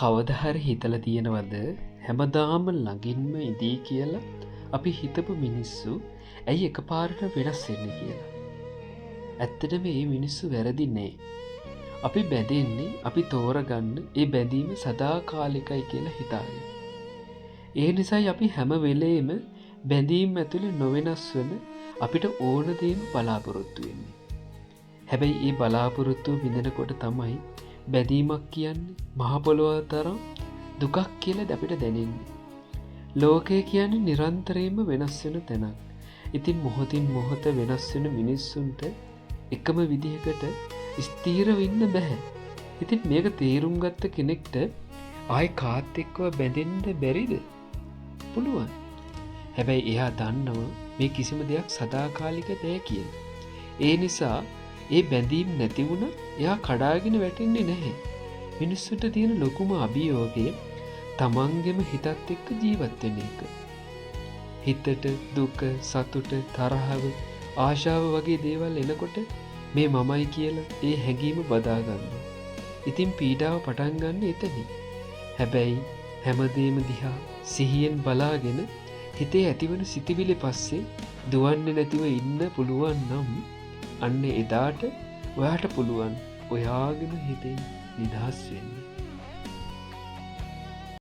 කවදහරි හිතල තියෙනවද හැමදාම ළඟින්ම ඉදී කියලා අපි හිතපු මිනිස්සු ඇයි එක පාරට වෙනස් වෙන්න කියලා. ඇත්තට මේ මිනිස්සු වැරදින්නේ. අපි බැඳෙන්නේ අපි තෝරගන්න ඒ බැඳීම සදාකාලිකයි කියලා හිතාගෙන. ඒ නිසයි අපි හැම වෙලේම බැඳීම් ඇතුළේ නොවෙනස් වන අපිට ඕන දේම බලාපොරොත්තු වෙන්නේ. හැබැයි ඒ බලාපොරොත්තුව විඳනකොට තමයි බැඳීමක් කියන්නේ මහ පොළොව තරම් දුකක් කියලා අපිට දැනෙන්නේ. ලෝකය කියන්නේ නිරන්තරයෙන්ම වෙනස් වෙන තැනක්. ඉතින් මොහොතින් මොහොත වෙනස් වෙන මිනිස්සුන්ට එකම විදිහකට ස්ථීරව ඉන්න බෑ. ඉතින් මේක තේරුම් ගත්ත කෙනෙක්ට ආයි කාත් එක්කව බැඳෙන්න බැරිද? පුළුවන්. හැබැයි එයා දන්නවා මේ කිසිම දෙයක් සදාකාලික නෑ කියලා. ඒ නිසා ඒ බැඳීම් නැති වුණත් එයා කඩාගෙන වැටෙන්නේ නැහැ. මිනිස්සුන්ට තියෙන ලොකුම අභියෝගය තමන්ගෙම හිතත් එක්ක ජීවත් වෙන එක. හිතට දුක, සතුට, තරහව, ආශාව වගේ දේවල් එනකොට මේ මමයි කියලා ඒ හැඟීම බදා ගන්නවා. ඉතින් පීඩාව පටන් ගන්න එතනින්. හැබැයි හැමදේම දිහා සිහියෙන් බලාගෙන හිතේ ඇතිවන සිතිවිලි පස්සේ දුවන්නේ නැතිව ඉන්න පුළුවන් නම් අන්න එදාට ඔයාට පුළුවන් ඔයාගෙන හිතෙන් නිදහස් වෙන්න.